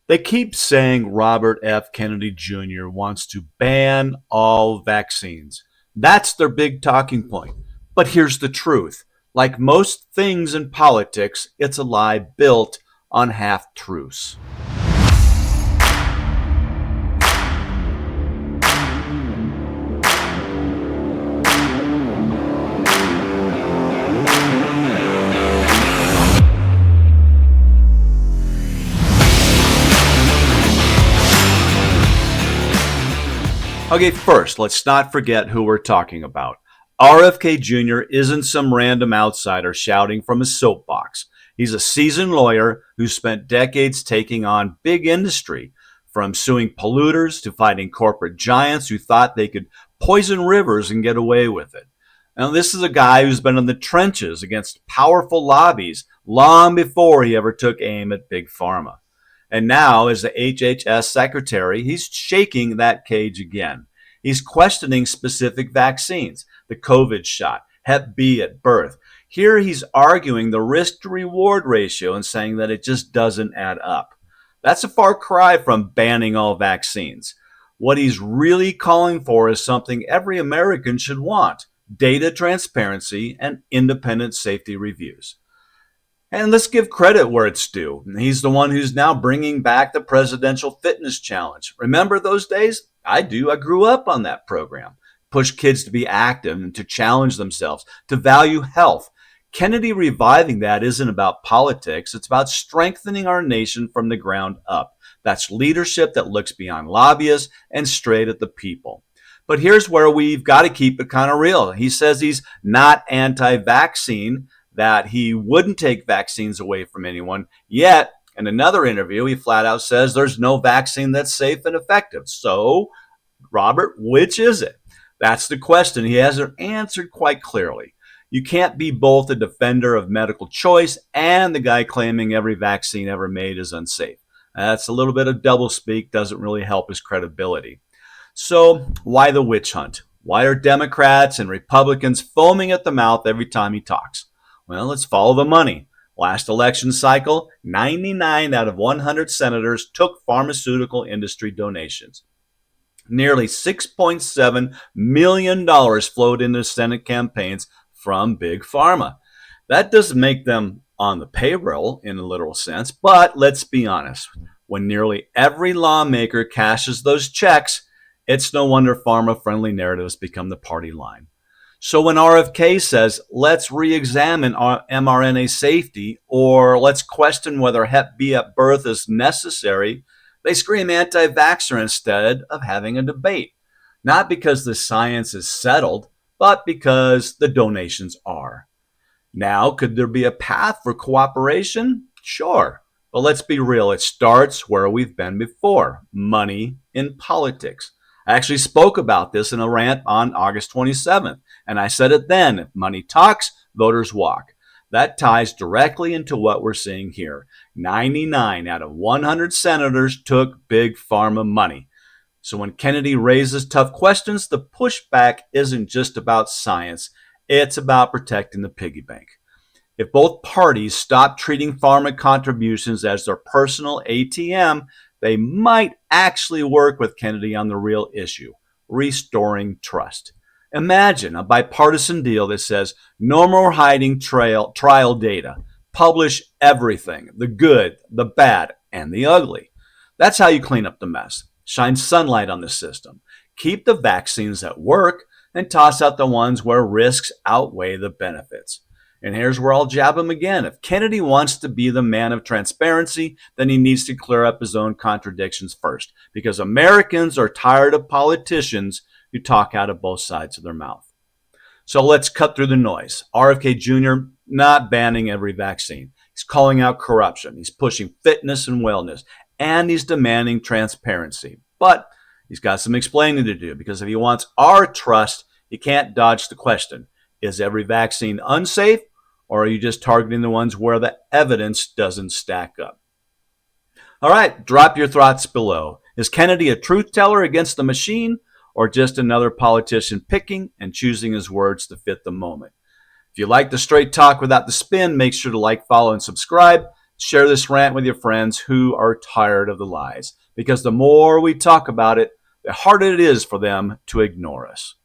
They keep saying Robert F. Kennedy Jr. wants to ban all vaccines. That's their big talking point. But here's the truth. Like most things in politics, it's a lie built on half truths. Okay, first, let's not forget who we're talking about. RFK Jr. isn't some random outsider shouting from his soapbox. He's a seasoned lawyer who spent decades taking on big industry, from suing polluters to fighting corporate giants who thought they could poison rivers and get away with it. Now, this is a guy who's been in the trenches against powerful lobbies long before he ever took aim at Big Pharma. And now, as the HHS secretary, he's shaking that cage again. He's questioning specific vaccines, the COVID shot, Hep B at birth. Here he's arguing the risk to reward ratio and saying that it just doesn't add up. That's a far cry from banning all vaccines. What he's really calling for is something every American should want: data transparency and independent safety reviews. And let's give credit where it's due. He's the one who's now bringing back the Presidential Fitness Challenge. Remember those days? I do. I grew up on that program. Push kids to be active and to challenge themselves, to value health. Kennedy reviving that isn't about politics. It's about strengthening our nation from the ground up. That's leadership that looks beyond lobbyists and straight at the people. But here's where we've got to keep it kind of real. He says he's not anti-vaccine, that he wouldn't take vaccines away from anyone. Yet, in another interview, he flat out says there's no vaccine that's safe and effective. So, Robert, which is it? That's the question he hasn't answered quite clearly. You can't be both a defender of medical choice and the guy claiming every vaccine ever made is unsafe. That's a little bit of doublespeak, doesn't really help his credibility. So, why the witch hunt? Why are Democrats and Republicans foaming at the mouth every time he talks? Well, let's follow the money. Last election cycle, 99 out of 100 senators took pharmaceutical industry donations. Nearly $6.7 million flowed into Senate campaigns from Big Pharma. That doesn't make them on the payroll in a literal sense, but let's be honest. When nearly every lawmaker cashes those checks, it's no wonder pharma-friendly narratives become the party line. So when RFK says, let's re-examine our mRNA safety, or let's question whether Hep B at birth is necessary, they scream anti-vaxxer instead of having a debate. Not because the science is settled, but because the donations are. Now, could there be a path for cooperation? Sure. But let's be real, it starts where we've been before: money in politics. I actually spoke about this in a rant on August 27th, and I said it then: if money talks, voters walk. That ties directly into what we're seeing here. 99 out of 100 senators took Big Pharma money. So when Kennedy raises tough questions, the pushback isn't just about science, it's about protecting the piggy bank. If both parties stop treating pharma contributions as their personal ATM, they might actually work with Kennedy on the real issue: restoring trust. Imagine a bipartisan deal that says no more hiding trial data. Publish everything: the good, the bad, and the ugly. That's how you clean up the mess. Shine sunlight on the system. Keep the vaccines that work and toss out the ones where risks outweigh the benefits. And here's where I'll jab him again. If Kennedy wants to be the man of transparency, then he needs to clear up his own contradictions first, because Americans are tired of politicians who talk out of both sides of their mouth. So let's cut through the noise. RFK Jr. not banning every vaccine. He's calling out corruption. He's pushing fitness and wellness, and he's demanding transparency. But he's got some explaining to do, because if he wants our trust, he can't dodge the question: is every vaccine unsafe, or are you just targeting the ones where the evidence doesn't stack up? All right, drop your thoughts below. Is Kennedy a truth teller against the machine, or just another politician picking and choosing his words to fit the moment? If you like the straight talk without the spin, make sure to like, follow, and subscribe. Share this rant with your friends who are tired of the lies, because the more we talk about it, the harder it is for them to ignore us.